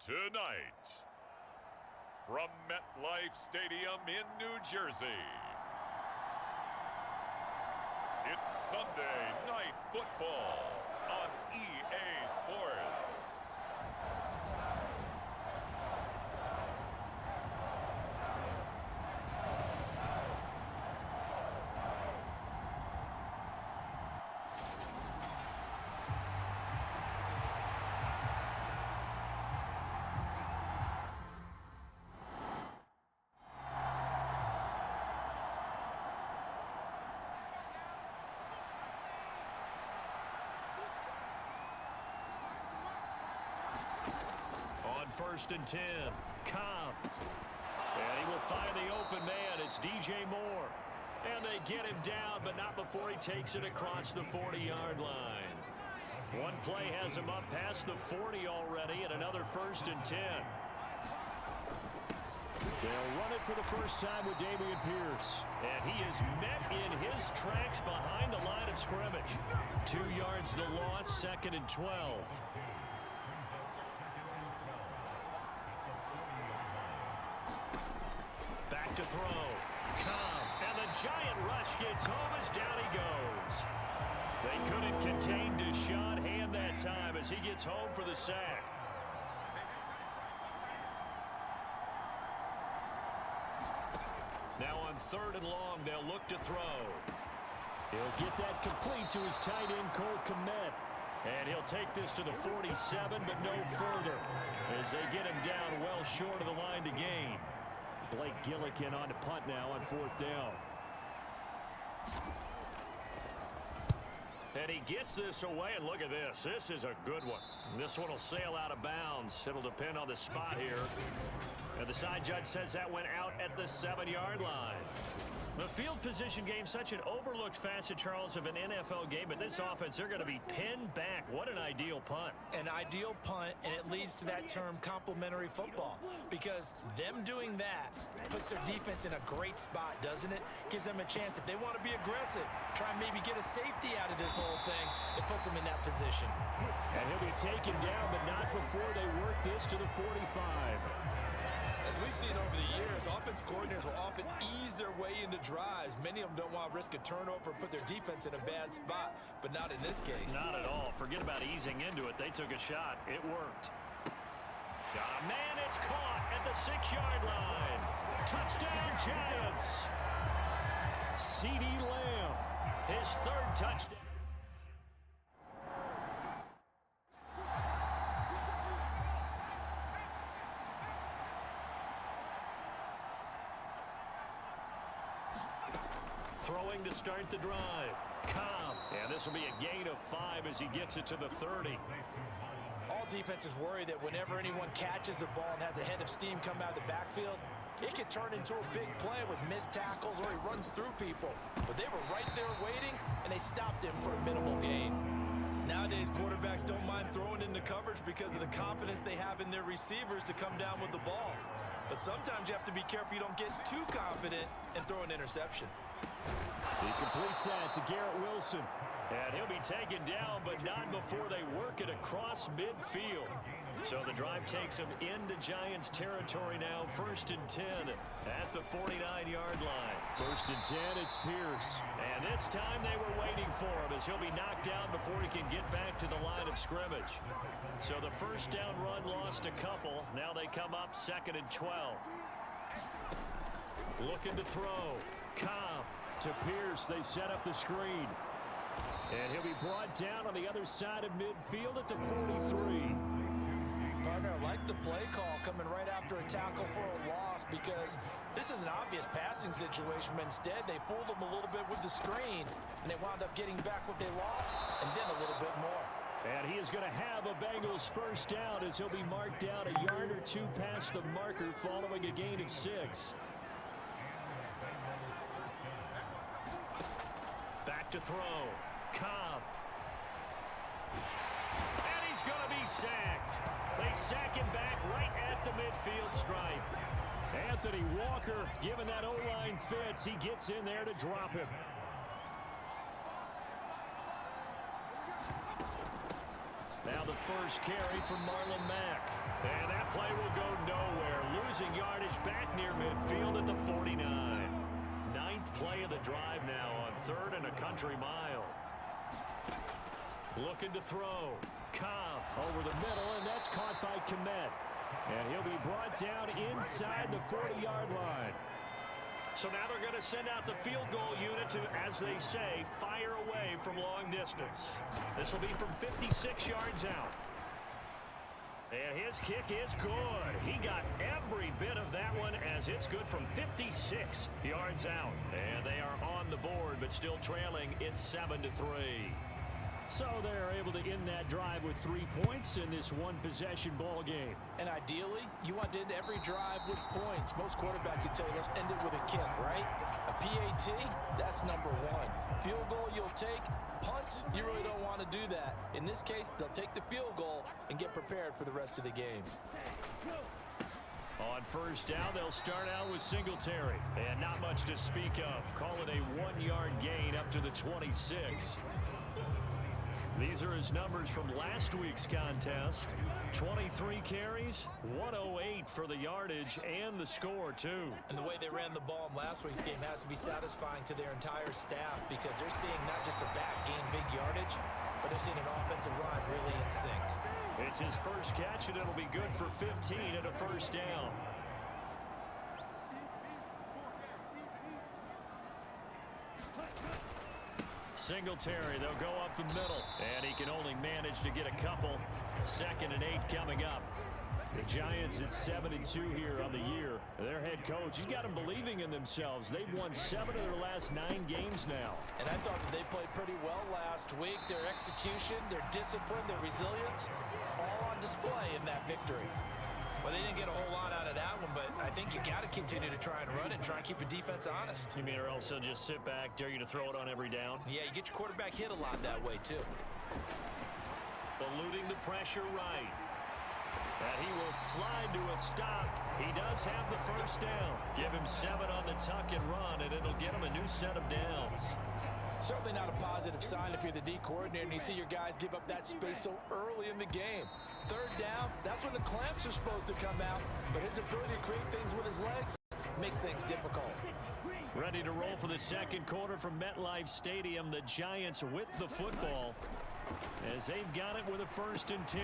Tonight, from MetLife Stadium in New Jersey, it's Sunday Night Football on EA Sports. On 1st and 10, Cobb. And he will find the open man. It's DJ Moore. And they get him down, but not before he takes it across the 40-yard line. One play has him up past the 40 already, and another 1st and 10. They'll run it for the first time with Dameon Pierce. And he is met in his tracks behind the line of scrimmage. 2 yards the loss, 2nd and 12. Back to throw. Cobb. And the giant rush gets home as down he goes. They couldn't contain Deshaun Hand that time as he gets home for the sack. Now on 3rd and long, they'll look to throw. He'll get that complete to his tight end, Cole Kmet. And he'll take this to the 47, but no further, as they get him down well short of the line to gain. Blake Gillikin on to punt now on 4th down. And he gets this away, and look at this. This is a good one. This one will sail out of bounds. It'll depend on the spot here. And the side judge says that went out at the 7-yard line. The field position game, such an overlooked facet, Charles, of an NFL game. But this offense, they're going to be pinned back. What an ideal punt. An ideal punt, and it leads to that term complementary football. Because them doing that puts their defense in a great spot, doesn't it? Gives them a chance. If they want to be aggressive, try and maybe get a safety out of this whole thing, it puts them in that position. And he'll be taken down, but not before they work this to the 45. As we've seen over the years, offense coordinators will often ease their way into drives. Many of them don't want to risk a turnover and put their defense in a bad spot, but not in this case. Not at all. Forget about easing into it. They took a shot. It worked. Got a man. It's caught at the 6-yard line. Touchdown, Giants. CeeDee Lamb, his 3rd touchdown. Throwing to start the drive. Cobb. And this will be a gain of 5 as he gets it to the 30. All defenses worry that whenever anyone catches the ball and has a head of steam come out of the backfield, it can turn into a big play with missed tackles or he runs through people. But they were right there waiting, and they stopped him for a minimal gain. Nowadays, quarterbacks don't mind throwing into coverage because of the confidence they have in their receivers to come down with the ball. But sometimes you have to be careful you don't get too confident and throw an interception. He completes that to Garrett Wilson. And he'll be taken down, but not before they work it across midfield. So the drive takes him into Giants territory now. 1st and 10 at the 49-yard line. 1st and 10, it's Pierce. And this time they were waiting for him as he'll be knocked down before he can get back to the line of scrimmage. So the 1st down run lost a couple. Now they come up 2nd and 12. Looking to throw. Cobb. To Pierce, they set up the screen. And he'll be brought down on the other side of midfield at the 43. Partner, I like the play call coming right after a tackle for a loss because this is an obvious passing situation, but instead they fooled them a little bit with the screen, and they wound up getting back what they lost and then a little bit more. And he is going to have a Bengals 1st down as he'll be marked down a yard or 2 past the marker following a gain of 6. Back to throw. Cobb. And he's going to be sacked. They sack him back right at the midfield stripe. Anthony Walker, given that O-line fits, he gets in there to drop him. Now the first carry from Marlon Mack. And that play will go nowhere, losing yardage back near midfield at the 49. Ninth play of the drive now on 3rd and a country mile. Looking to throw. Cobb Over the middle, and that's caught by Kmet. And he'll be brought down inside the 40-yard line. So now they're going to send out the field goal unit to, as they say, fire away from long distance. This will be from 56 yards out. And his kick is good. He got every bit of that one as it's good from 56 yards out. And they are on the board, but still trailing. It's 7-3. So they're able to end that drive with 3 points in this one-possession ball game. And ideally, you want to end every drive with points. Most quarterbacks would tell you, let's end it with a kick, right? A PAT, that's number 1. Field goal you'll take. Punts, you really don't want to do that. In this case, they'll take the field goal and get prepared for the rest of the game. On first down, they'll start out with Singletary. And not much to speak of. Call it a 1-yard gain up to the 26. These are his numbers from last week's contest. 23 carries, 108 for the yardage, and the score, too. And the way they ran the ball in last week's game has to be satisfying to their entire staff because they're seeing not just a back gain big yardage, but they're seeing an offensive line really in sync. It's his first catch, and it'll be good for 15 and a first down. Singletary, they'll go up the middle, and he can only manage to get a couple. 2nd and 8 coming up. The Giants at 7-2 here on the year. Their head coach, he's got them believing in themselves. They've won 7 of their last 9 games now. And I thought that they played pretty well last week. Their execution, their discipline, their resilience, all on display in that victory. Well, they didn't get a whole lot out of that one, but I think you got to continue to try and run it and try and keep your defense honest. You mean or else they'll just sit back, dare you to throw it on every down? Yeah, you get your quarterback hit a lot that way, too. Eluding the pressure right. And he will slide to a stop. He does have the first down. Give him 7 on the tuck and run, and it'll get him a new set of downs. Certainly not a positive sign if you're the D coordinator and you see your guys give up that space so early in the game. 3rd down, that's when the clamps are supposed to come out, but his ability to create things with his legs makes things difficult. Ready to roll for the second quarter from MetLife Stadium. The Giants with the football as they've got it with a 1st and 10.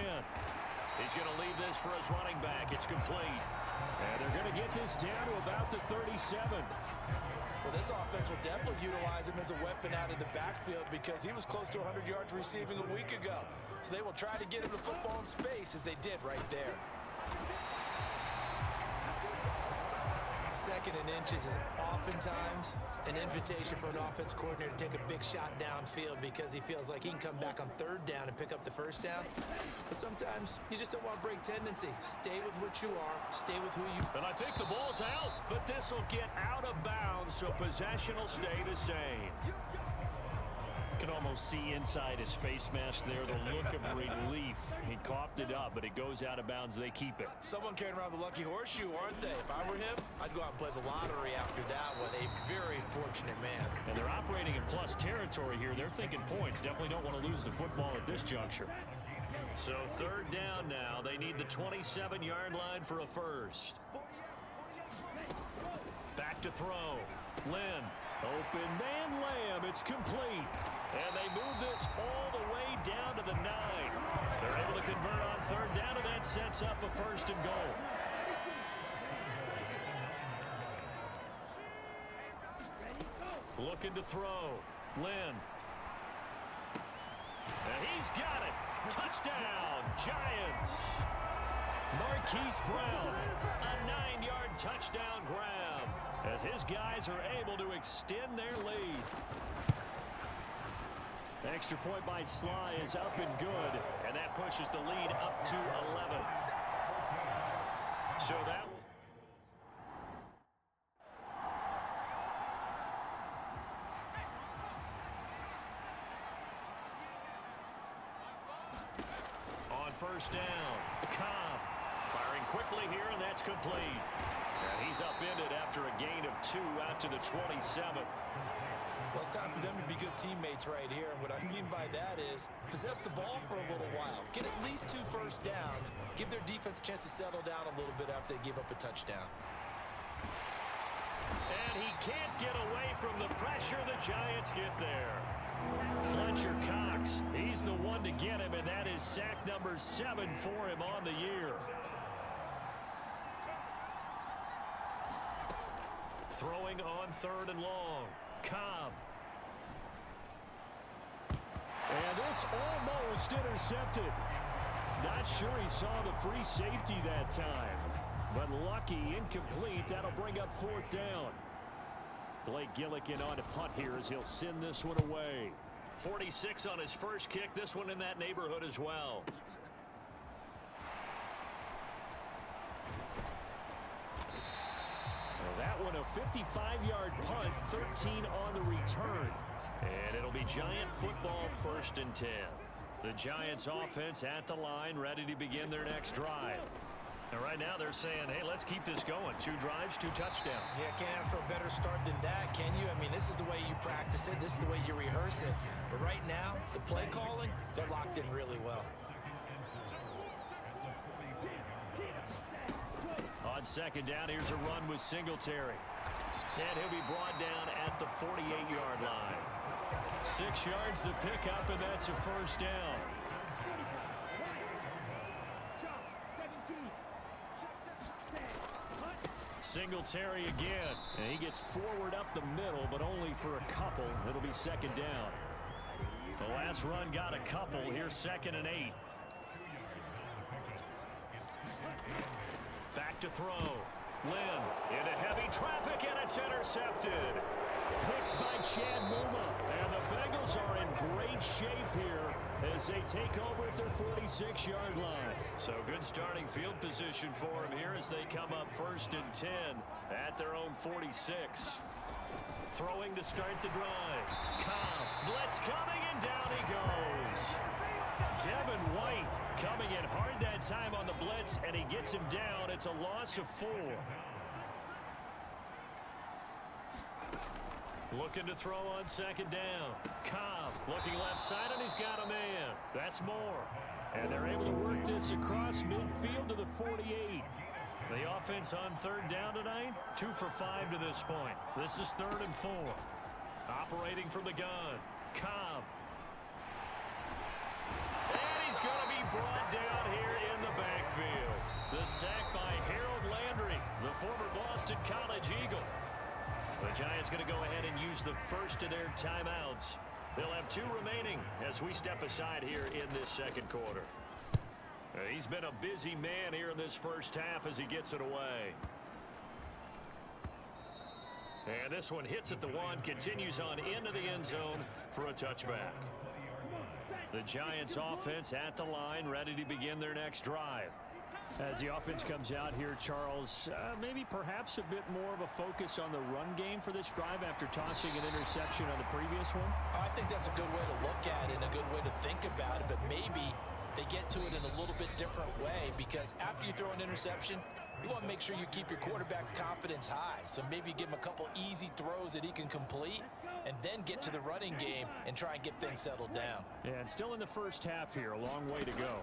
He's going to leave this for his running back. It's complete. And they're going to get this down to about the 37. Well, this offense will definitely utilize him as a weapon out of the backfield because he was close to 100 yards receiving a week ago. So they will try to get him the football in space as they did right there. 2nd and inches is oftentimes an invitation for an offense coordinator to take a big shot downfield because he feels like he can come back on 3rd down and pick up the first down. But sometimes you just don't want to break tendency. Stay with what you are. Stay with who you... And I think the ball's out, but this will get out of bounds, so possession will stay the same. You can almost see inside his face mask there the look of relief. He coughed it up, but it goes out of bounds. They keep it. Someone carrying around the lucky horseshoe, aren't they? If I were him, I'd go out and play the lottery after that one. A very fortunate man. And they're operating in plus territory here. They're thinking points. Definitely don't want to lose the football at this juncture. So 3rd down now. They need the 27-yard line for a first. Back to throw. Lynn. Open man Lamb. It's complete. And they move this all the way down to the 9. They're able to convert on 3rd down, and that sets up a 1st and goal. Looking to throw. Lynn. And he's got it. Touchdown, Giants. Marquise Brown, a 9-yard touchdown grab as his guys are able to extend their lead. Extra point by Sly is up and good. And that pushes the lead up to 11. So that... On 1st down, Cobb firing quickly here, and that's complete. And he's upended after a gain of 2 out to the 27. Well, it's time for them to be good teammates right here. And what I mean by that is possess the ball for a little while. Get at least 2 first downs. Give their defense a chance to settle down a little bit after they give up a touchdown. And he can't get away from the pressure. The Giants get there. Fletcher Cox, he's the one to get him, and that is sack number 7 for him on the year. Throwing on 3rd and long. Cobb. And this almost intercepted. Not sure he saw the free safety that time. But lucky, incomplete. That'll bring up 4th down. Blake Gillikin on to punt here as he'll send this one away. 46 on his first kick. This one in that neighborhood as well. That one a 55-yard punt, 13 on the return. And it'll be Giant football, 1st and 10. The Giants offense at the line, ready to begin their next drive. And right now they're saying, hey, let's keep this going. 2 drives, 2 touchdowns. Yeah, can't ask for a better start than that, can you? I mean, this is the way you practice it. This is the way you rehearse it. But right now, the play calling, they're locked in really well. On 2nd down, here's a run with Singletary. And he'll be brought down at the 48-yard line. 6 yards to pick up, and that's a 1st down. Singletary again, and he gets forward up the middle, but only for a couple. It'll be 2nd down. The last run got a couple. Here's 2nd and 8. Back to throw. Lynn into heavy traffic, and it's intercepted. Picked by Chad Muma. And the Bengals are in great shape here as they take over at their 46-yard line. So good starting field position for them here as they come up 1st and 10 at their own 46. Throwing to start the drive. Cobb, blitz coming, and down he goes. Devin White coming in hard that time on the blitz, and he gets him down. It's a loss of 4. Looking to throw on 2nd down. Cobb looking left side, and he's got a man. That's more. And they're able to work this across midfield to the 48. The offense on 3rd down tonight, 2 for 5 to this point. This is 3rd and 4. Operating from the gun. Cobb. And he's going to be brought down here in the backfield. The sack by Harold Landry, the former Boston College Eagle. The Giants going to go ahead and use the first of their timeouts. They'll have 2 remaining as we step aside here in this 2nd quarter. He's been a busy man here in this first half as he gets it away. And this one hits at the 1, continues on into the end zone for a touchback. The Giants offense at the line, ready to begin their next drive. As the offense comes out here, Charles, maybe perhaps a bit more of a focus on the run game for this drive after tossing an interception on the previous one? I think that's a good way to look at it and a good way to think about it, but maybe they get to it in a little bit different way because after you throw an interception, you want to make sure you keep your quarterback's confidence high. So maybe give him a couple easy throws that he can complete and then get to the running game and try and get things settled down. Yeah, and still in the first half here, a long way to go.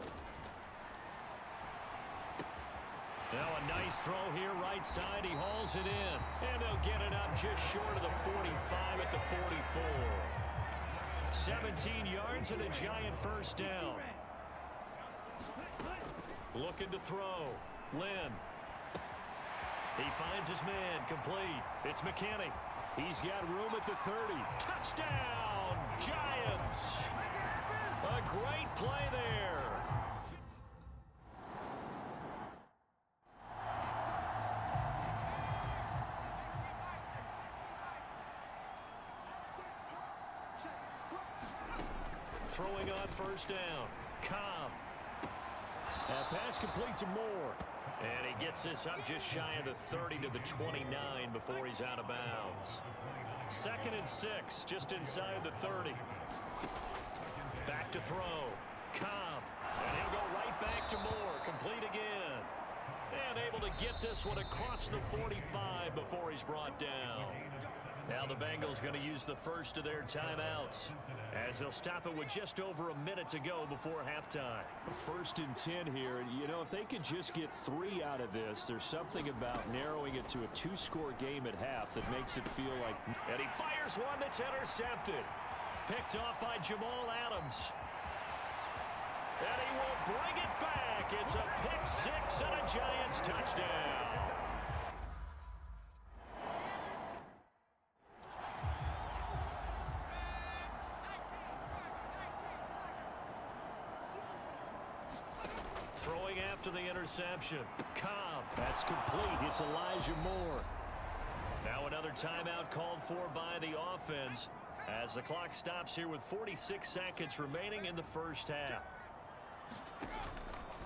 Now a nice throw here, right side. He hauls it in. And they'll get it up just short of the 45 at the 44. 17 yards and a Giant 1st down. Looking to throw. Lynn. He finds his man. Complete. It's McKinney. He's got room at the 30. Touchdown, Giants. A great play there. Throwing on 1st down. Cobb. That pass complete to Moore. And he gets this up just shy of the 30 to the 29 before he's out of bounds. 2nd and 6, just inside the 30. Back to throw. Cobb. And he'll go right back to Moore. Complete again. And able to get this one across the 45 before he's brought down. Now the Bengals going to use the first of their timeouts as they'll stop it with just over a minute to go before halftime. 1st and 10 here. And, you know, if they could just get 3 out of this, there's something about narrowing it to a 2-score game at half that makes it feel like. And he fires one that's intercepted. Picked off by Jamal Adams. And he will bring it back. It's a pick 6 and a Giants touchdown. Throwing after the interception. Cobb. That's complete. It's Elijah Moore. Now another timeout called for by the offense as the clock stops here with 46 seconds remaining in the first half.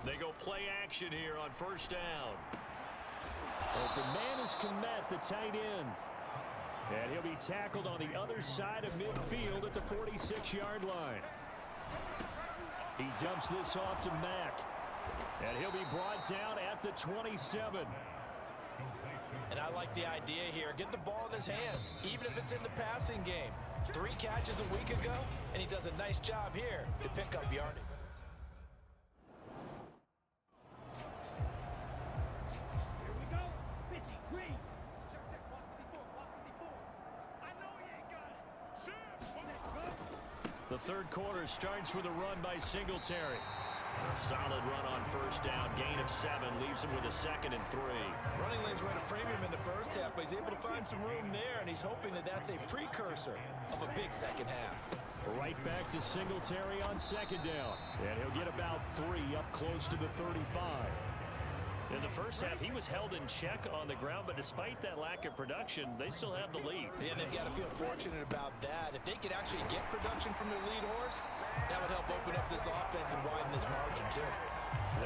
They go play action here on 1st down. Open man is Kmet, the tight end. And he'll be tackled on the other side of midfield at the 46-yard line. He dumps this off to Mack. And he'll be brought down at the 27. And I like the idea here. Get the ball in his hands, even if it's in the passing game. 3 catches a week ago, and he does a nice job here to pick up yardage. Here we go. 50, green. Check, check. Watch 54. I know he ain't got it. Shoot. The third quarter starts with a run by Singletary. A solid run on 1st down. Gain of 7 leaves him with a 2nd and 3. Running lanes ran a premium in the first half, but he's able to find some room there, and he's hoping that that's a precursor of a big second half. Right back to Singletary on 2nd down. And he'll get about 3 up close to the 35. In the first half, he was held in check on the ground, but despite that lack of production, they still have the lead. Yeah, they've got to feel fortunate about that. If they could actually get production from their lead horse, that would help open up this offense and widen this margin, too.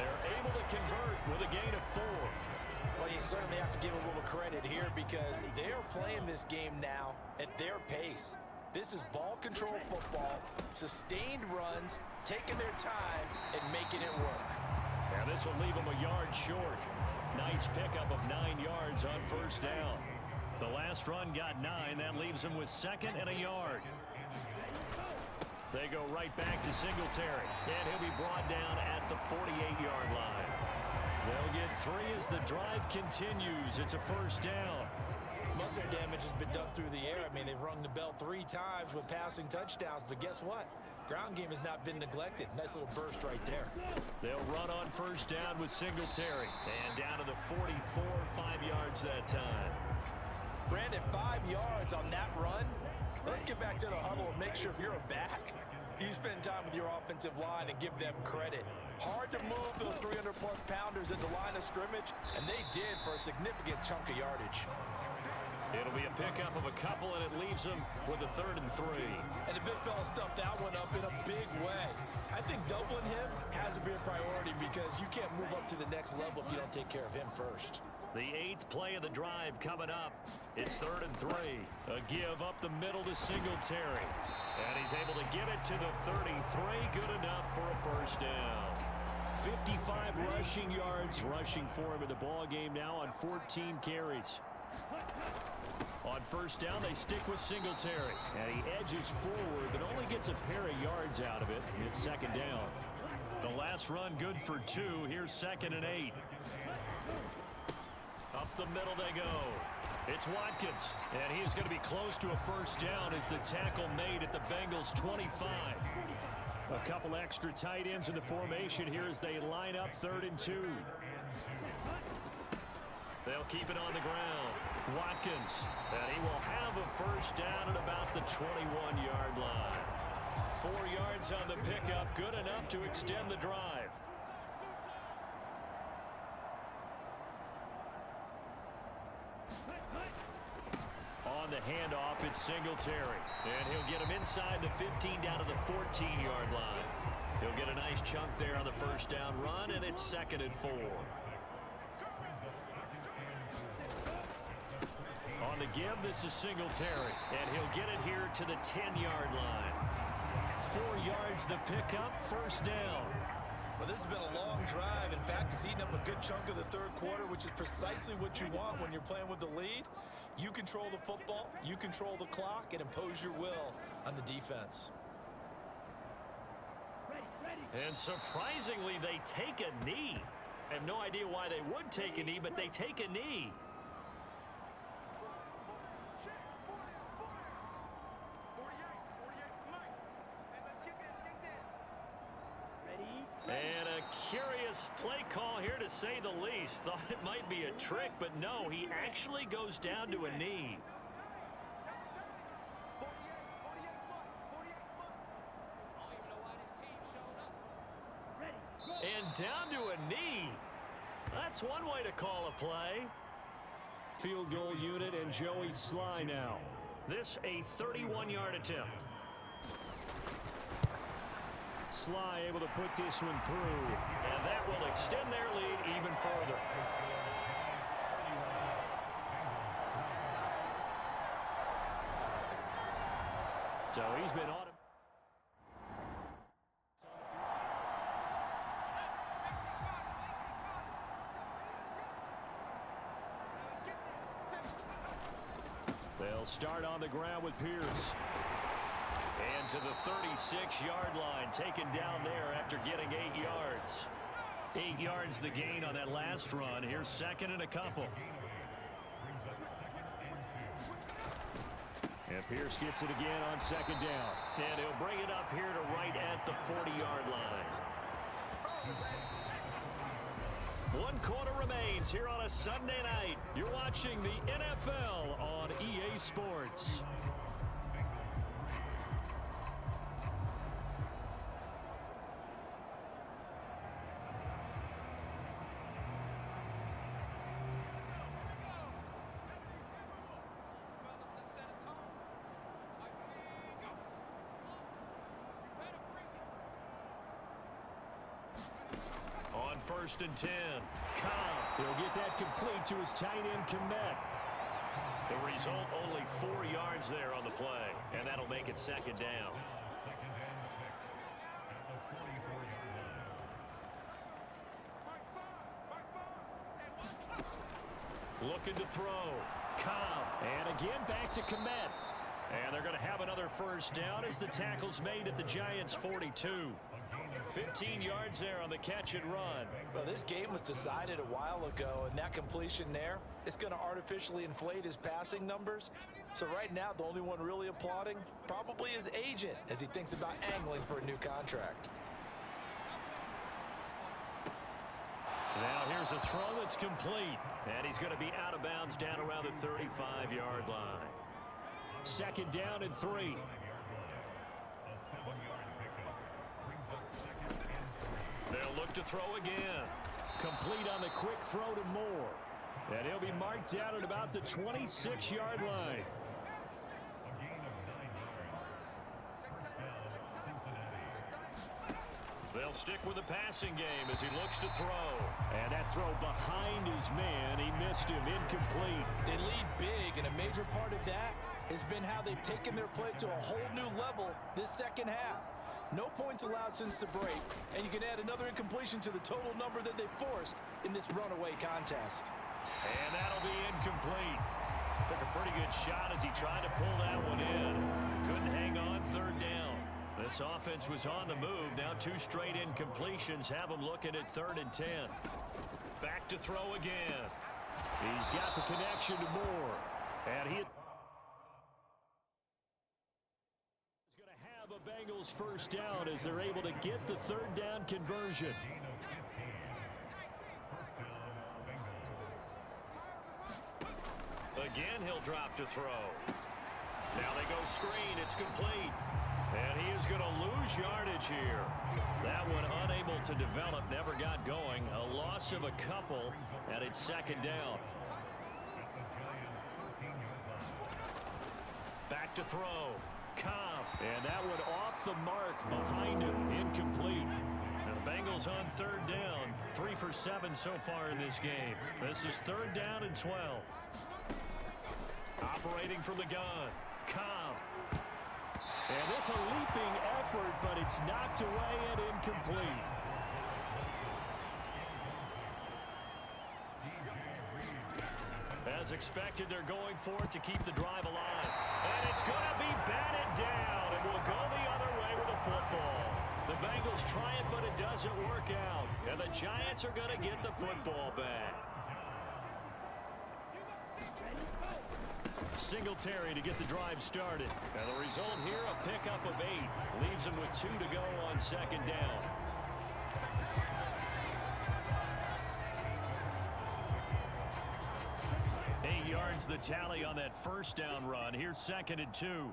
They're able to convert with a gain of 4. Well, you certainly have to give a little credit here because they're playing this game now at their pace. This is ball control football, sustained runs, taking their time, and making it work. And this will leave him a yard short. Nice pickup of 9 yards on 1st down. The last run got 9. That leaves him with 2nd and a yard. They go right back to Singletary. And he'll be brought down at the 48-yard line. They'll get 3 as the drive continues. It's a 1st down. Most of their damage has been done through the air. I mean, they've rung the bell 3 times with passing touchdowns. But guess what? Ground game has not been neglected. Nice little burst right there. They'll run on 1st down with Singletary. And down to the 44, 5 yards that time. Brandon, 5 yards on that run. Let's get back to the huddle and make sure if you're a back, you spend time with your offensive line and give them credit. Hard to move those 300-plus pounders at the line of scrimmage, and they did for a significant chunk of yardage. It'll be a pickup of a couple, and it leaves him with a 3rd and 3. And the big fella stuffed that one up in a big way. I think doubling him has to be a priority because you can't move up to the next level if you don't take care of him first. The 8th play of the drive coming up. It's 3rd and 3. A give up the middle to Singletary. And he's able to get it to the 33. Good enough for a 1st down. 55 rushing yards rushing for him in the ball game now on 14 carries. On 1st down, they stick with Singletary. And he edges forward, but only gets a pair of yards out of it. And it's 2nd down. The last run good for 2. Here's 2nd and 8. Up the middle they go. It's Watkins. And he is going to be close to a 1st down as the tackle made at the Bengals' 25. A couple extra tight ends in the formation here as they line up 3rd and 2. They'll keep it on the ground. Watkins. And he will have a 1st down at about the 21-yard line. 4 yards on the pickup. Good enough to extend the drive. On the handoff, it's Singletary. And he'll get him inside the 15 down to the 14-yard line. He'll get a nice chunk there on the 1st down run, and it's 2nd and 4. On the give, this is Singletary. And he'll get it here to the 10-yard line. 4 yards the pickup, 1st down. Well, this has been a long drive. In fact, it's eaten up a good chunk of the 3rd quarter, which is precisely what you want when you're playing with the lead. You control the football, you control the clock, and impose your will on the defense. And surprisingly, they take a knee. I have no idea why they would take a knee, but they take a knee. And a curious play call here, to say the least. Thought it might be a trick, but no, he actually goes down to a knee. And down to a knee. That's one way to call a play. Field goal unit and Joey Sly now. This a 31-yard attempt. Sly able to put this one through. And that will extend their lead even further. So he's been on him. They'll start on the ground with Pierce. And to the 36-yard line, taken down there after getting 8 yards. 8 yards the gain on that last run. Here's second and a couple. And Pierce gets it again on second down. And he'll bring it up here to right at the 40-yard line. 1 quarter remains here on a Sunday night. You're watching the NFL on EA Sports. On 1st and 10, Cobb. He'll get that complete to his tight end, Kmet. The result, only 4 yards there on the play, and that'll make it second down. Looking to throw. Cobb. And again back to Kmet. And they're going to have another first down as the tackle's made at the Giants' 42. 15 yards there on the catch and run. Well, this game was decided a while ago, and that completion there is going to artificially inflate his passing numbers. So right now, the only one really applauding probably his agent as he thinks about angling for a new contract. Now here's a throw that's complete. And he's going to be out of bounds down around the 35-yard line. Second down and 3. They'll look to throw again. Complete on the quick throw to Moore. And he'll be marked down at about the 26-yard line. They'll stick with the passing game as he looks to throw. And that throw behind his man, he missed him, incomplete. They lead big, and a major part of that has been how they've taken their play to a whole new level this second half. No points allowed since the break, and you can add another incompletion to the total number that they forced in this runaway contest. And that'll be incomplete. Took a pretty good shot as he tried to pull that one in. Couldn't hang on, third down. This offense was on the move. Now 2 straight incompletions have them looking at 3rd and 10. Back to throw again. He's got the connection to Moore. And he Bengals first down as they're able to get the 3rd down conversion. Again, he'll drop to throw. Now they go screen. It's complete. And he is going to lose yardage here. That one unable to develop, never got going. A loss of a couple, and it's second down. Back to throw. Cobb. And that one off the mark behind him. Incomplete. And the Bengals on 3rd down. 3 for 7 so far in this game. This is 3rd down and 12. Operating from the gun. Cobb. And this a leaping effort, but it's knocked away and incomplete. As expected, they're going for it to keep the drive alive. And it's going to be batted down, and will go the other way with the football. The Bengals try it, but it doesn't work out. And the Giants are going to get the football back. Singletary to get the drive started. And the result here, a pickup of 8. Leaves him with 2 to go on second down. Yards the tally on that first down run. Here's 2nd and 2.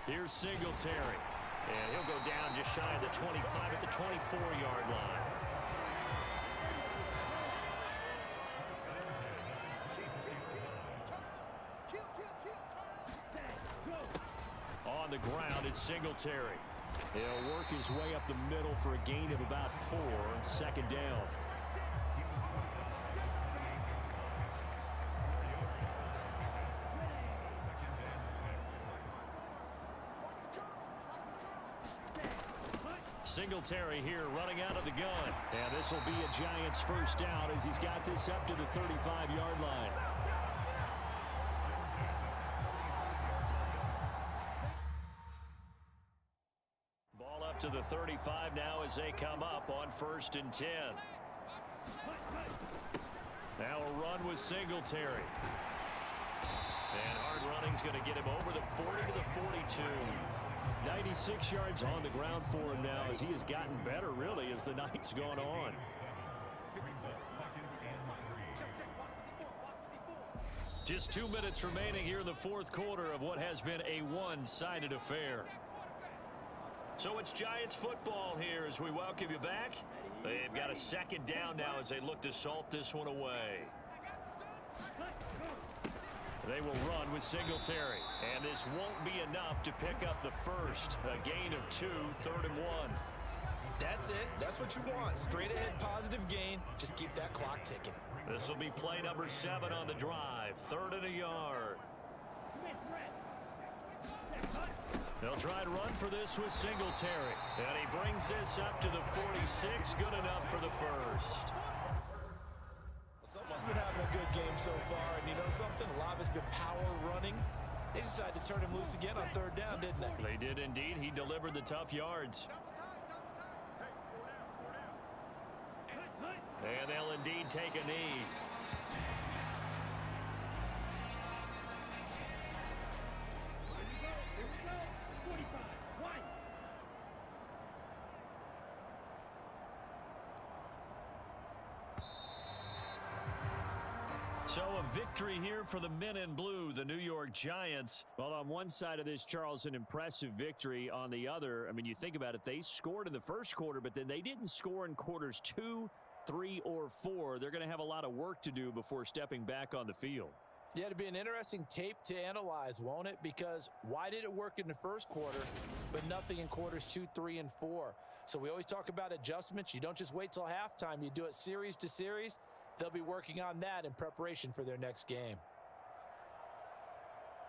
Here's Singletary. And he'll go down just shy of the 25 at the 24-yard line. On the ground, it's Singletary. He'll work his way up the middle for a gain of about 4. 2nd down. Singletary here running out of the gun. And this will be a Giants first down as he's got this up to the 35-yard line. Ball up to the 35 now as they come up on 1st and 10. Now a run with Singletary. And hard running's going to get him over the 40 to the 42. 96 yards on the ground for him now as he has gotten better, really, as the night's gone on. Just 2 minutes remaining here in the 4th quarter of what has been a one-sided affair. So it's Giants football here as we welcome you back. They've got a 2nd down now as they look to salt this one away. They will run with Singletary. And this won't be enough to pick up the first. A gain of 2, 3rd and 1. That's it. That's what you want. Straight ahead positive gain. Just keep that clock ticking. This will be play number 7 on the drive. 3rd and a yard. They'll try to run for this with Singletary. And he brings this up to the 46. Good enough for the first. Someone's been having a good game so far, and you know something? A lot of it's been power running. They decided to turn him loose again on 3rd down, didn't they? They did indeed. He delivered the tough yards. And they'll indeed take a knee. So a victory here for the men in blue, the New York Giants. Well, on one side of this, Charles, an impressive victory. On the other, I mean, you think about it, they scored in the first quarter, but then they didn't score in quarters 2, 3, or 4. They're going to have a lot of work to do before stepping back on the field. Yeah, it'll be an interesting tape to analyze, won't it? Because why did it work in the first quarter, but nothing in quarters 2, 3, and 4? So we always talk about adjustments. You don't just wait till halftime. You do it series to series. They'll be working on that in preparation for their next game.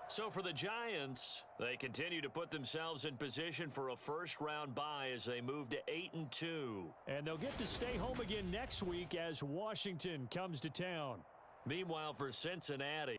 So for the Giants, they continue to put themselves in position for a first-round bye as they move to 8-2. And they'll get to stay home again next week as Washington comes to town. Meanwhile, for Cincinnati,